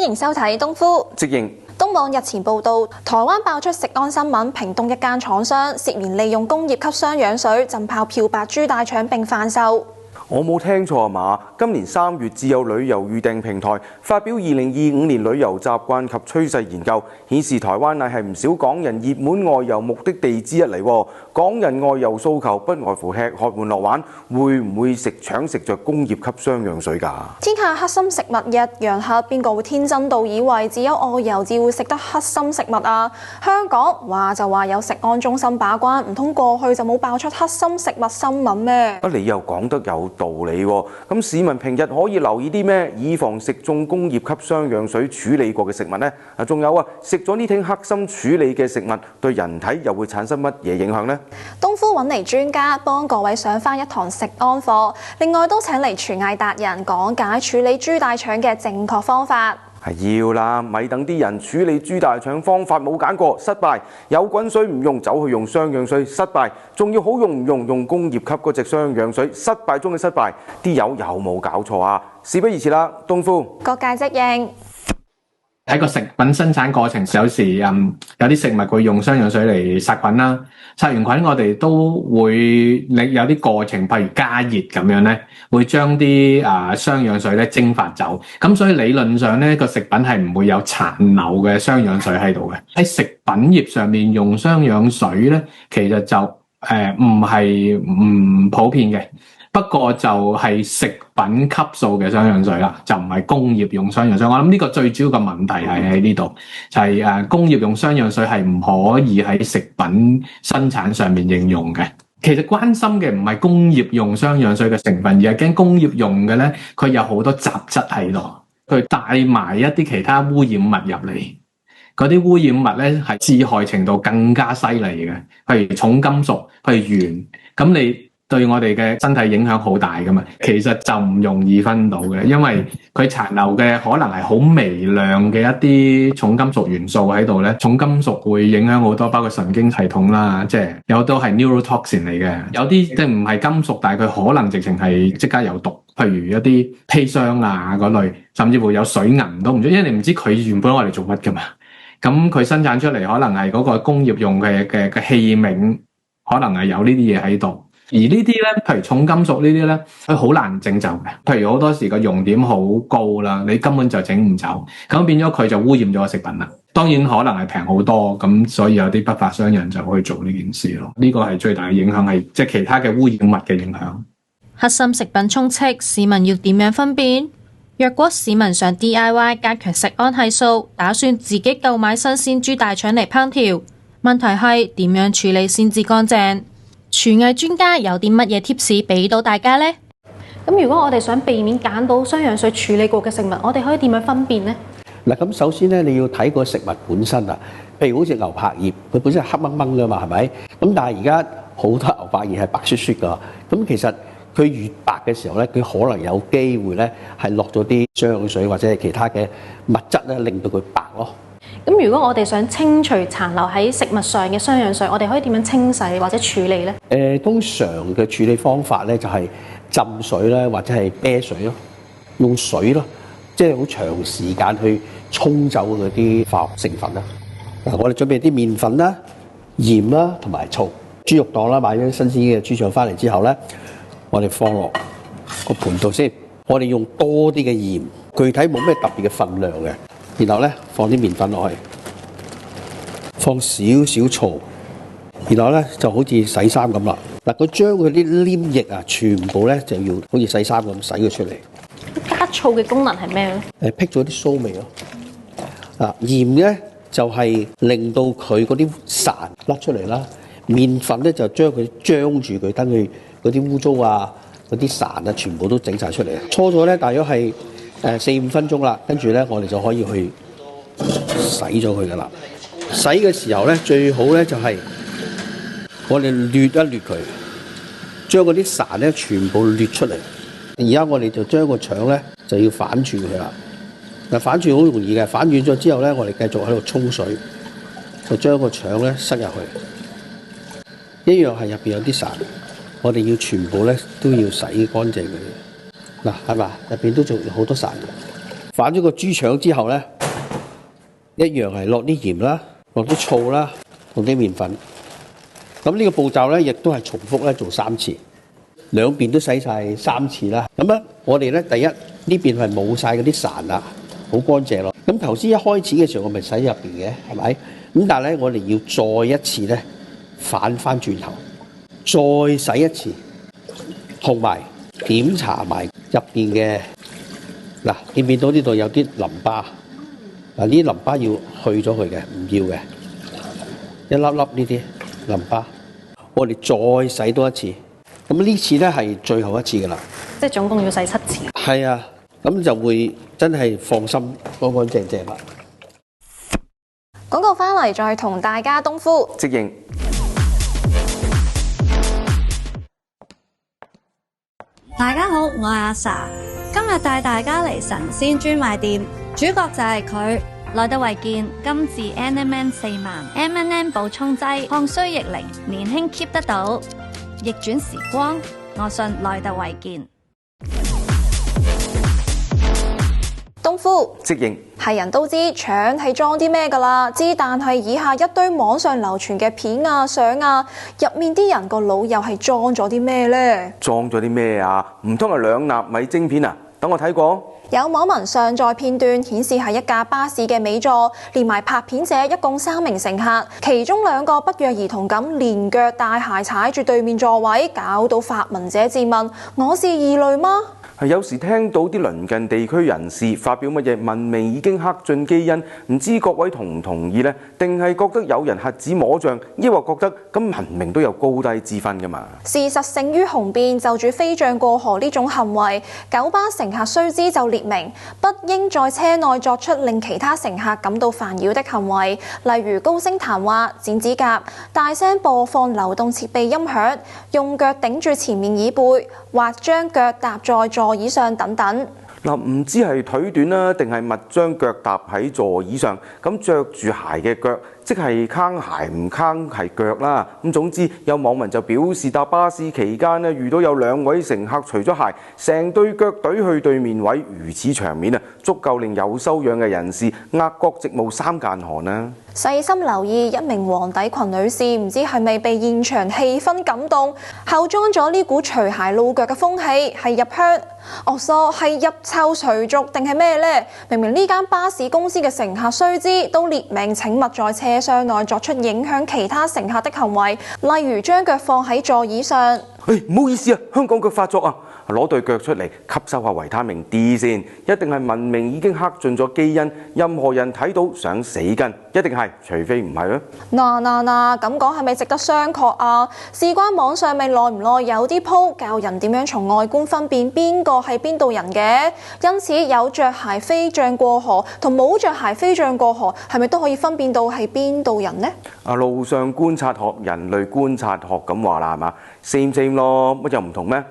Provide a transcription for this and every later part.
迎收睇東夫直認。東網日前報道，台灣爆出食安新聞，屏東一間廠商涉嫌利用工業級雙氧水浸泡漂白豬大腸並販售。我冇聽錯啊嘛？今年3月，自有旅遊預訂平台發表2025年旅遊習慣及趨勢研究，顯示台灣乃係唔少港人熱門外遊目的地之一嚟。港人外遊訴求不外乎吃喝玩樂玩，會唔會搶食着工業級雙氧水㗎？天下黑心食物一樣黑，邊個會天真到以為只有外遊至會食得黑心食物啊？香港話就話有食安中心把關，唔通過去就冇爆出黑心食物新聞咩？你又講得有道理喎。咁市民平日可以留意啲咩，以防食中工業級雙氧水處理過嘅食物呢？仲有食咗呢挺黑心處理嘅食物，對人體又會產生乜嘢影響呢？東夫揾嚟專家幫各位上返一堂食安課，另外都請嚟廚藝達人講解處理豬大腸嘅正確方法。係要啦，咪等啲人處理豬大腸方法冇揀過，失敗，有滾水唔用，走去用雙氧水，失敗，仲要好用唔用，用工業級嗰隻雙氧水，失敗中嘅失敗，啲友有冇搞錯啊？事不宜遲啦，東夫各界即應。喺個食品生產過程，有時有啲食物會用雙氧水嚟殺菌啦。殺完菌，我哋都會有啲過程，譬如加熱咁樣咧，會將啲雙氧水咧蒸發走。咁所以理論上咧，個食品係唔會有殘留嘅雙氧水喺度嘅。喺食品業上面用雙氧水咧，其實就唔係唔普遍嘅。不過就係食品級數嘅雙氧水啦，就唔係工業用雙氧水。我諗呢個最主要嘅問題係喺呢度，就係工業用雙氧水係唔可以喺食品生產上面應用嘅。其實關心嘅唔係工業用雙氧水嘅成分，而係驚工業用嘅咧，佢有好多雜質喺度，佢帶埋一啲其他污染物入嚟。嗰啲污染物咧係致害程度更加犀利嘅，譬如重金屬，譬如鉛，咁你對我哋嘅身體影響好大噶嘛，其實就唔容易分到嘅，因為佢殘留嘅可能係好微量嘅一啲重金屬元素喺度咧。重金屬會影響好多，包括神經系統啦，即係有都係 neurotoxin 嚟嘅。有啲即係唔係金屬，但係佢可能直情係即刻有毒，譬如一啲砒霜啊嗰類，甚至乎有水銀都唔知，因為你唔知佢原本我哋做乜噶嘛。咁佢生產出嚟可能係嗰個工業用嘅器皿，可能係有呢啲嘢喺度。而呢啲咧，譬如重金屬呢啲咧，佢好難整走嘅。譬如好多時個熔點好高啦，你根本就整唔走，咁變咗佢就污染咗個食品啦。當然可能係平好多，咁所以有啲不法商人就可以做呢件事咯。呢個係最大嘅影響，係即係其他嘅污染物嘅影響。黑心食品充斥，市民要點樣分辨？若果市民想 DIY 加強食安係數，打算自己購買新鮮豬大腸嚟烹調，問題係點樣處理先至乾淨？廚藝專家有啲乜嘢 tips 俾到大家呢？咁如果我哋想避免揀到雙氧水處理過嘅食物，我哋可以點樣分辨呢？嗱，咁首先咧，你要睇個食物本身啊。譬如好似牛柏葉，佢本身係黑掹掹噶嘛，係咪？咁但係而家好多牛柏葉係白雪雪噶。咁其實佢越白嘅時候咧，佢可能有機會咧係落咗啲雙氧水或者係其他嘅物質咧，令到佢白咯。咁如果我哋想清除殘留喺食物上嘅雙氧水，我哋可以點樣清洗或者處理呢？通常嘅處理方法咧就係浸水啦，或者係啤水咯，用水咯，即係好長時間去沖走嗰啲化學成分啦。嗱，我哋準備啲麵粉啦、鹽啦同埋醋。豬肉檔啦，買咗新鮮嘅豬腸翻嚟之後咧，我哋放落個盤度先。我哋用多啲嘅鹽，具體冇咩特別嘅份量嘅。然後咧放啲麵粉落去，放少少醋，然後咧就好似洗衫咁啦。嗱，佢將佢啲黏液啊，全部咧就要好似洗衫咁洗佢出嚟。加醋嘅功能係咩咧？辟咗啲臊味咯。鹽咧就係令到佢嗰啲潺甩出嚟啦。麵粉咧就將佢張住佢，等佢嗰啲污糟啊、嗰啲潺啊，全部都整晒出嚟。搓咗咧，大約係4-5分鐘啦，跟住咧我哋就可以去洗咗佢噶啦。洗嘅時候咧，最好咧就係我哋捋一捋佢，將嗰啲潺咧全部捋出嚟。而家我哋就將個腸咧就要反轉佢啦。嗱，反轉好容易嘅，反轉咗之後咧，我哋繼續喺度沖水，就將個腸咧塞入去，一樣係入邊有啲潺，我哋要全部咧都要洗乾淨佢。嗱，係嘛？入邊都仲有好多潺。反咗個豬腸之後咧，一樣係落啲鹽啦，落啲醋啦，落啲麵粉。咁呢個步驟咧，亦都係重複咧做3次，兩邊都洗晒3次啦。咁咧，我哋咧第一呢邊係冇晒嗰啲潺啦，好乾淨咯。咁頭先一開始嘅時候，我咪洗入邊嘅，係咪？咁但係咧，我哋要再一次咧反翻轉頭，再洗一次，同埋檢查埋入邊嘅嗱，見唔見到呢度有啲淋巴？嗱，呢啲淋巴要去咗佢嘅，唔要嘅，一粒粒呢啲淋巴。我哋再洗多一次，咁呢次咧係最後一次噶啦。即係總共要洗7次。係啊，咁就會真係放心乾乾淨淨啦。廣告翻嚟再同大家冬菇即應。大家好，我係阿 Sa， 今日帶大家嚟神仙專賣店，主角就係佢。來德維健金字 NMN 4萬 M&M 補充劑，抗衰逆齡，年輕 keep 得到，逆轉時光，我信來德維健。冬菇即應。係人都知腸係裝啲咩㗎啦，但係以下一堆網上流傳嘅片啊、相啊，入面啲人個腦又係裝咗啲咩呢？裝咗啲咩啊？唔通係2納米晶片啊？等我睇過。有網民上載片段顯示係一架巴士嘅尾座，連埋拍片者一共3名乘客，其中2個不約而同咁連腳帶鞋踩住對面座位，搞到發文者自問：我是異類嗎？係有時聽到啲鄰近地區人士發表乜嘢文明已經刻進基因，唔知各位同唔同意呢？定係覺得有人瞎子摸象，抑或覺得咁文明都有高低之分㗎嘛？事實勝於雄辯，就住飛象過河呢種行為，九巴乘客須知就列明不應在車內作出令其他乘客感到煩擾的行為，例如高聲談話、剪指甲、大聲播放流動設備音響、用腳頂住前面椅背，或將腳搭在座椅上等等。嗱，唔知係腿短啦，定係密將腳踏喺座椅上，咁着住鞋嘅腳，即係坑鞋唔坑係腳啦。咁總之有網民就表示搭巴士期間呢，遇到有2位乘客除咗鞋，成對腳懟去對面位，如此場面啊，足夠令有修養嘅人士額角直冒3間汗啊！細心留意，一名黃底裙女士唔知係咪被現場氣氛感動，後裝咗呢股除鞋露腳嘅風氣，係入鄉。係入臭隨俗定係咩呢？明明呢間巴士公司嘅乘客須知都列明請勿在車廂內作出影響其他乘客的行為，例如將腳放喺座椅上。唔好意思啊，香港腳發作啊！攞對腳出嚟吸收下維他命 D 先，一定係文明已經刻進咗基因，任何人睇到想死跟，一定係，除非唔係啊！嗱，咁講係咪值得商榷啊？事關網上咪耐唔耐有啲鋪教人點樣從外觀分辨邊個係邊度人嘅，因此有着鞋飛象過河同冇着鞋飛象過河，係咪都可以分辨到係邊度人呢？路上觀察學、人類觀察學咁話啦，係嘛？same 咯，乜又唔同咩？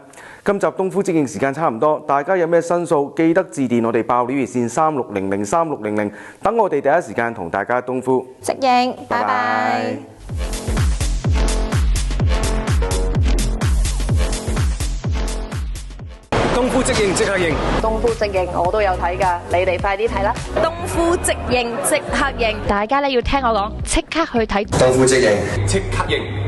今集冬菇即應時間差唔多，大家有咩申訴記得致電我哋爆料熱線36003600，等我哋第一時間同大家冬菇即應，拜拜。冬菇即應即刻應，冬菇即應我都有睇㗎，你哋快啲睇啦！冬菇即應即刻應，大家咧要聽我講，即刻去睇。冬菇即應即刻應。